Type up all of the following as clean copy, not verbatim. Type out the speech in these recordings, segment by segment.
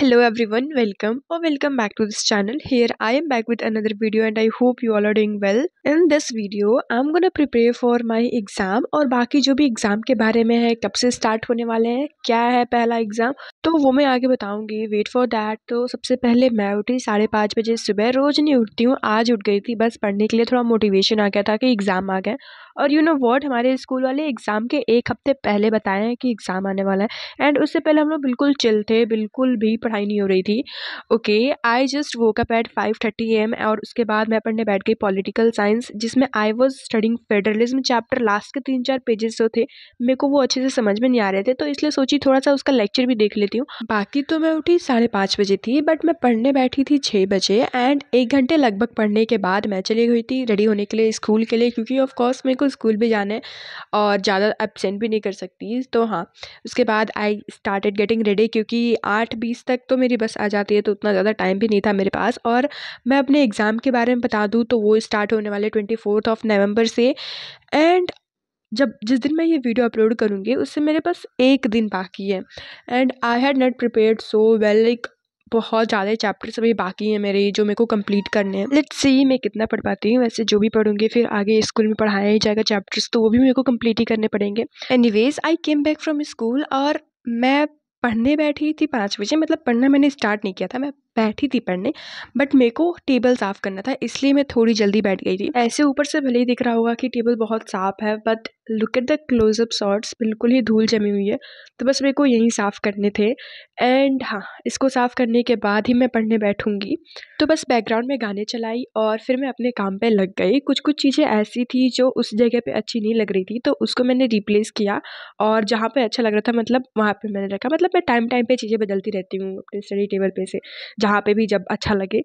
Hello everyone, welcome back to this channel. Here I am back with another video and I hope you all are doing well. In this video I'm gonna prepare for my exam और बाकी जो भी exam के बारे में है, कब से स्टार्ट होने वाले हैं, क्या है पहला एग्जाम, तो वो मैं आगे बताऊंगी. Wait for that. तो सबसे पहले मैं उठी 5:30 बजे सुबह. रोज नहीं उठती हूँ, आज उठ गई थी बस पढ़ने के लिए. थोड़ा मोटिवेशन आ गया था कि एग्जाम आ गया. और यू नो व्हाट, हमारे स्कूल वाले एग्जाम के एक हफ्ते पहले बताए हैं कि एग्जाम आने वाला है. एंड उससे पहले हम लोग बिल्कुल चिल थे, बिल्कुल भी पढ़ाई नहीं हो रही थी. Okay, I just woke up at 5:30 AM और उसके बाद मैं पढ़ने बैठ गई पॉलिटिकल साइंस, जिसमें I was studying federalism chapter. Last के 3-4 पेजेस जो थे मेरे को वो अच्छे से समझ में नहीं आ रहे थे, तो इसलिए सोची थोड़ा सा उसका लेक्चर भी देख लेती हूँ. बाकी तो मैं उठी 5:30 बजे थी, बट मैं पढ़ने बैठी थी 6 बजे. एंड 1 घंटे लगभग पढ़ने के बाद मैं चली गई थी रेडी होने के लिए स्कूल के लिए, क्योंकि ऑफ कोर्स मेरे को स्कूल भी जाना है और ज़्यादा एब्सेंट भी नहीं कर सकती. तो हाँ, उसके बाद आई स्टार्टेड गेटिंग रेडी, क्योंकि 8:20 तक तो मेरी बस आ जाती है, तो उतना ज़्यादा टाइम भी नहीं था मेरे पास. और मैं अपने एग्ज़ाम के बारे में बता दूँ तो वो स्टार्ट होने वाले 24 नवंबर से. एंड जिस दिन मैं ये वीडियो अपलोड करूँगी उससे मेरे पास 1 दिन बाकी है. And I had not prepared so well, like बहुत ज़्यादा चैप्टर्स अभी बाकी हैं मेरे जो मेरे को कंप्लीट करने हैं. लेट्स सी मैं कितना पढ़ पाती हूँ. वैसे जो भी पढ़ूंगी फिर आगे स्कूल में पढ़ाया ही जाएगा चैप्टर्स, तो वो भी मेरे को कंप्लीट ही करने पड़ेंगे. Anyways, I came back from school और मैं पढ़ने बैठी थी 5 बजे. मतलब पढ़ना मैंने स्टार्ट नहीं किया था, मैं बैठी थी पढ़ने, बट मेरे को टेबल साफ़ करना था, इसलिए मैं थोड़ी जल्दी बैठ गई थी. ऐसे ऊपर से भले ही दिख रहा होगा कि टेबल बहुत साफ़ है, but look at the close up shots, बिल्कुल ही धूल जमी हुई है. तो बस मेरे को यही साफ़ करने थे. एंड हाँ, इसको साफ़ करने के बाद ही मैं पढ़ने बैठूंगी. तो बस बैकग्राउंड में गाने चलाई और फिर मैं अपने काम पे लग गई. कुछ कुछ चीज़ें ऐसी थी जो उस जगह पे अच्छी नहीं लग रही थी, तो उसको मैंने रिप्लेस किया और जहाँ पे अच्छा लग रहा था मतलब वहाँ पे मैंने रखा. मतलब मैं टाइम टाइम पे चीज़ें बदलती रहती हूँ अपने स्टडी टेबल पे से, जहाँ पे भी जब अच्छा लगे.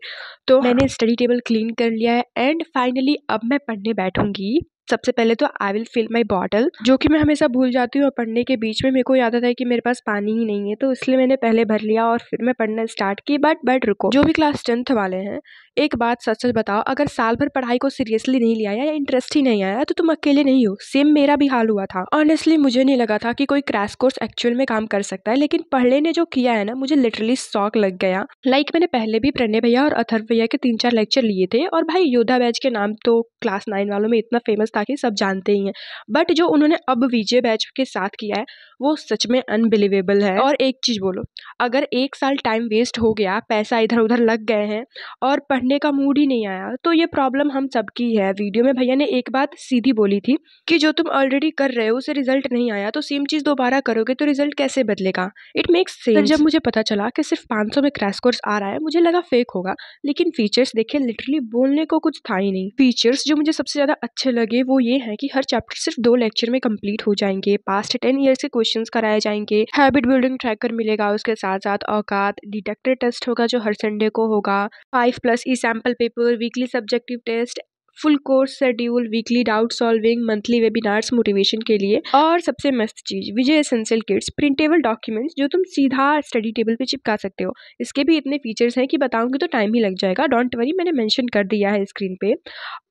तो मैंने स्टडी टेबल क्लीन कर लिया है. एंड फाइनली अब मैं पढ़ने बैठूंगी. सबसे पहले तो I will fill my bottle, जो कि मैं हमेशा भूल जाती हूँ. और पढ़ने के बीच में मेरे को याद आता है कि मेरे पास पानी ही नहीं है, तो इसलिए मैंने पहले भर लिया और फिर मैं पढ़ना स्टार्ट की. बट रुको, जो भी क्लास 10th वाले हैं, एक बात सच सच बताओ, अगर साल भर पढ़ाई को सीरियसली नहीं लिया या इंटरेस्ट ही नहीं आया तो तुम अकेले नहीं हो. सेम मेरा भी हाल हुआ था. ऑनेस्टली मुझे नहीं लगा था कि कोई क्रैश कोर्स एक्चुअल में काम कर सकता है, लेकिन पढ़ने ने जो किया है ना, मुझे लिटरली शॉक लग गया. मैंने पहले भी प्रणय भैया और अथर्व भैया के 3-4 लेक्चर लिए थे, और भाई योद्धा बैच के नाम तो क्लास 9 वालों में इतना फेमस था कि सब जानते ही हैं. बट जो उन्होंने अब विजय बैच के साथ किया है वो सच में अनबिलीवेबल है. और एक चीज़ बोलो, अगर 1 साल टाइम वेस्ट हो गया, पैसा इधर उधर लग गए हैं और पढ़ने का मूड ही नहीं आया, तो ये प्रॉब्लम हम सबकी है. वीडियो में भैया ने एक बात सीधी बोली थी कि जो तुम ऑलरेडी कर रहे हो उसे रिजल्ट नहीं आया, तो सेम चीज़ दोबारा करोगे तो रिजल्ट कैसे बदलेगा. It makes sense. जब मुझे पता चला कि सिर्फ 500 में क्रैश कोर्स आ रहा है, मुझे लगा फेक होगा, लेकिन फीचर्स देखे, लिटरली बोलने को कुछ था ही नहीं. फीचर्स जो मुझे सबसे ज़्यादा अच्छे लगे वो ये है कि हर चैप्टर सिर्फ 2 लेक्चर में कंप्लीट हो जाएंगे. पास्ट 10 ईयर्स के क्वेश्चंस कराए जाएंगे. हैबिट बिल्डिंग ट्रैकर मिलेगा, उसके साथ साथ औकात डिटेक्टर टेस्ट होगा जो हर संडे को होगा. 5+ E sample paper, weekly subjective test, full course schedule, weekly doubt solving, monthly webinars motivation के लिए. और सबसे मस्त चीज, Vijay essential kits, printable documents जो तुम सीधा स्टडी टेबल पे चिपका सकते हो. इसके भी इतने फीचर्स हैं कि बताऊंगी तो टाइम ही लग जाएगा. डोंट वरी, मैंने मेंशन कर दिया है स्क्रीन पे.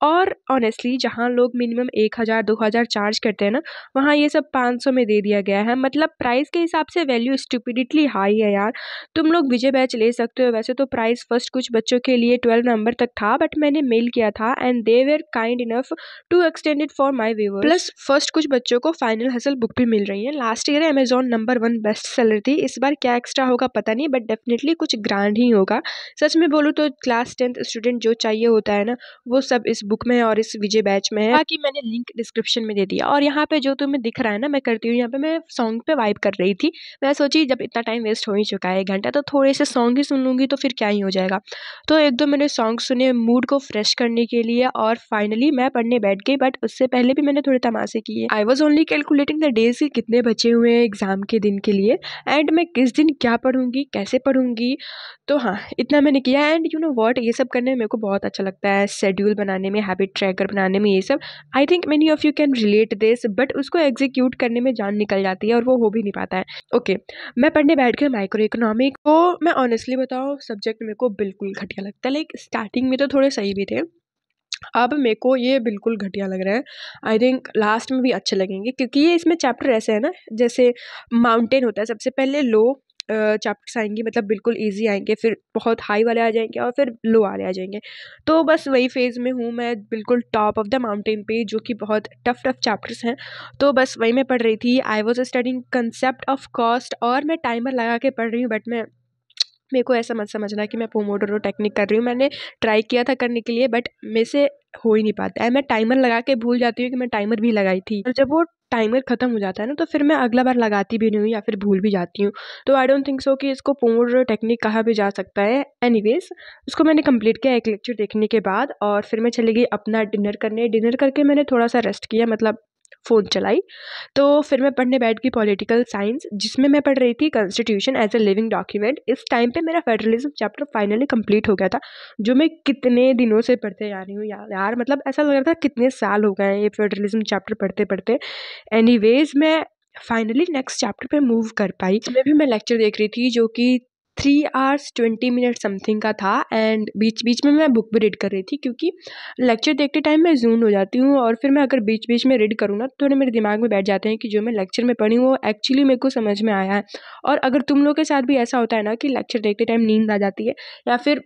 और ऑनेस्टली जहाँ लोग मिनिमम 1000-2000 चार्ज करते हैं ना, वहाँ ये सब 500 में दे दिया गया है. मतलब प्राइस के हिसाब से वैल्यू स्टूपिडिटली हाई है यार. तुम लोग विजय बैच ले सकते हो. वैसे तो प्राइस फर्स्ट कुछ बच्चों के लिए 12 नवंबर तक था, बट मैंने मेल किया था and they were kind enough to extend it for my viewers. Plus first कुछ बच्चों को फाइनल हसल बुक भी मिल रही है. Last year Amazon number 1 best seller थी. इस बार क्या एक्स्ट्रा होगा पता नहीं, बट डेफिनेटली कुछ ग्रांड ही होगा. सच में बोलूँ तो क्लास 10th स्टूडेंट जो चाहिए होता है ना, वो सब इस बुक में और इस विजय बैच में है. बाकी मैंने लिंक डिस्क्रिप्शन में दे दिया. और यहाँ पे जो तुम्हें दिख रहा है ना मैं करती हूँ, यहाँ पे मैं सॉन्ग पे वाइब कर रही थी. मैं सोची जब इतना टाइम वेस्ट हो ही चुका है 1 घंटा, तो थोड़े से सॉन्ग ही सुन लूंगी तो फिर क्या ही हो जाएगा. तो 1-2 मैंने सॉन्ग सुने मूड को फ्रेश करने के लिए, और फाइनली मैं पढ़ने बैठ गई. बट उससे पहले भी मैंने थोड़े तमाशे किए. I was only calculating the days कि कितने बचे हुए हैं एग्जाम के दिन के लिए, एंड मैं किस दिन क्या पढ़ूंगी, कैसे पढ़ूंगी. तो हाँ, इतना मैंने किया. एंड यू नो व्हाट, ये सब करने में मेरे को बहुत अच्छा लगता है. शेड्यूल बनाने में, हैबिट ट्रैकर बनाने में, ये सब. I think many of you can relate this, but उसको एग्जीक्यूट करने में जान निकल जाती है और वो हो भी नहीं पाता है. ओके, मैं पढ़ने बैठ गई माइक्रो इकोनॉमिक. तो मैं ऑनेस्टली बताऊँ, सब्जेक्ट मेरे को बिल्कुल घटिया लगता है. लाइक स्टार्टिंग में तो थोड़े सही भी थे, अब मेरे को ये बिल्कुल घटिया लग रहा है. आई थिंक लास्ट में भी अच्छे लगेंगे, क्योंकि ये इसमें चैप्टर ऐसे है ना, जैसे माउंटेन होता है. सबसे पहले लो, चैप्टर्स आएंगे, मतलब बिल्कुल ईजी आएंगे, फिर बहुत हाई वाले आ जाएंगे और फिर लो वाले आ जाएंगे। तो बस वही फेज़ में हूँ मैं, बिल्कुल टॉप ऑफ द माउंटेन पे, जो कि बहुत टफ चैप्टर्स हैं। तो बस वही मैं पढ़ रही थी। I was studying concept of cost, और मैं टाइमर लगा के पढ़ रही हूँ, बट मेरे को ऐसा मत समझना कि मैं पोमोडोरो टेक्निक कर रही हूँ। मैंने ट्राई किया था करने के लिए, बट मेरे से हो ही नहीं पाता है। मैं टाइमर लगा के भूल जाती हूँ कि मैं टाइमर भी लगाई थी, और जब वो टाइमर खत्म हो जाता है ना, तो फिर मैं अगला बार लगाती भी नहीं हूँ या फिर भूल भी जाती हूँ। तो आई डोंट थिंक सो कि इसको पोमोडोरो टेक्निक कहा भी जा सकता है। एनीवेज, उसको मैंने कंप्लीट किया एक लेक्चर देखने के बाद, और फिर मैं चली गई अपना डिनर करने। डिनर करके मैंने थोड़ा सा रेस्ट किया, मतलब फ़ोन चलाई। तो फिर मैं पढ़ने बैठ गई पॉलिटिकल साइंस, जिसमें मैं पढ़ रही थी constitution as a living document. इस टाइम पे मेरा फेडरलिज्म चैप्टर फाइनली कंप्लीट हो गया था, जो मैं कितने दिनों से पढ़ते जा रही हूँ यार, मतलब ऐसा लग रहा था कितने साल हो गए हैं ये फेडरलिज्म चैप्टर पढ़ते पढ़ते। एनीवेज, मैं फाइनली नेक्स्ट चैप्टर पे मूव कर पाई। इसमें भी मैं लेक्चर देख रही थी, जो कि 3 hours 20 minutes समथिंग का था, एंड बीच बीच में मैं बुक भी रीड कर रही थी, क्योंकि लेक्चर देखते टाइम मैं जून हो जाती हूँ, और फिर मैं अगर बीच बीच में रीड करूँ ना, तो थोड़े मेरे दिमाग में बैठ जाते हैं कि जो मैं लेक्चर में पढ़ी हूँ वो एक्चुअली मेरे को समझ में आया है। और अगर तुम लोग के साथ भी ऐसा होता है ना कि लेक्चर देखते टाइम नींद आ जाती है, या फिर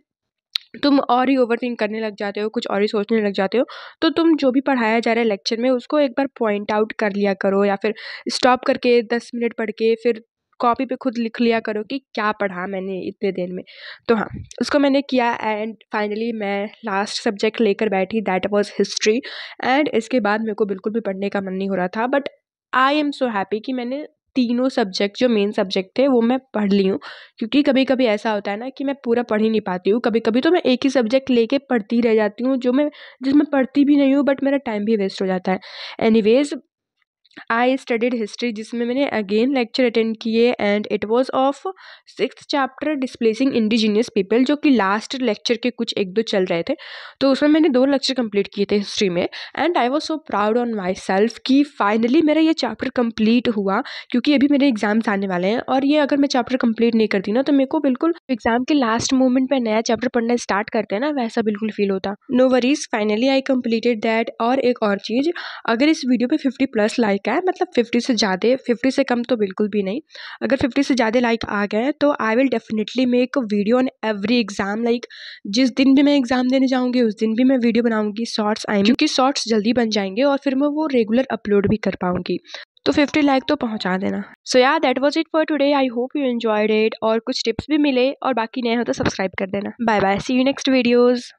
तुम और ही ओवरथिंक करने लग जाते हो, कुछ और ही सोचने लग जाते हो, तो तुम जो भी पढ़ाया जा रहा है लेक्चर में, उसको एक बार पॉइंट आउट कर लिया करो, या फिर स्टॉप करके 10 मिनट पढ़ के फिर कॉपी पे खुद लिख लिया करो कि क्या पढ़ा मैंने इतने देर में। तो हाँ, उसको मैंने किया, एंड फाइनली मैं लास्ट सब्जेक्ट लेकर बैठी, दैट वाज हिस्ट्री। एंड इसके बाद मेरे को बिल्कुल भी पढ़ने का मन नहीं हो रहा था, but I am so happy कि मैंने तीनों सब्जेक्ट जो मेन सब्जेक्ट थे वो मैं पढ़ ली हूँ। क्योंकि कभी कभी ऐसा होता है ना कि मैं पूरा पढ़ ही नहीं पाती हूँ, कभी कभी तो मैं एक ही सब्जेक्ट लेके पढ़ती रह जाती हूँ, जिसमें पढ़ती भी नहीं हूँ, बट मेरा टाइम भी वेस्ट हो जाता है। एनीवेज, आई स्टडीड हिस्ट्री, जिसमें मैंने अगेन लेक्चर अटेंड किए, and it was of 6th chapter displacing indigenous people, जो कि लास्ट लेक्चर के कुछ एक दो चल रहे थे। तो उसमें मैंने 2 लेक्चर कंप्लीट किए थे हिस्ट्री में, and I was so proud on my self कि फाइनली मेरा ये चैप्टर कंप्लीट हुआ। क्योंकि अभी मेरे एग्जाम्स आने वाले हैं, और ये अगर मैं चैप्टर कंप्लीट नहीं करती ना, तो मेरे को बिल्कुल एग्जाम के लास्ट मोमेंट पे नया चैप्टर पढ़ना स्टार्ट करते हैं ना, वैसा बिल्कुल फील होता। No worries, finally I completed that. और एक और चीज़, अगर इस वीडियो पे 50+ लाइक है, मतलब 50 से ज़्यादा, 50 से कम तो बिल्कुल भी नहीं, अगर 50 से ज़्यादा लाइक आ गए तो I will definitely make video on every exam. Like जिस दिन भी मैं एग्जाम देने जाऊँगी उस दिन भी मैं वीडियो बनाऊंगी, शॉर्ट्स आएंगे, क्योंकि शॉर्ट्स जल्दी बन जाएंगे और फिर मैं वो रेगुलर अपलोड भी कर पाऊंगी। तो 50 लाइक तो पहुंचा देना। सो या that was it for today. I hope you enjoyed it, और कुछ टिप्स भी मिले, और बाकी नए हो तो सब्सक्राइब कर देना। Bye bye, see you next videos.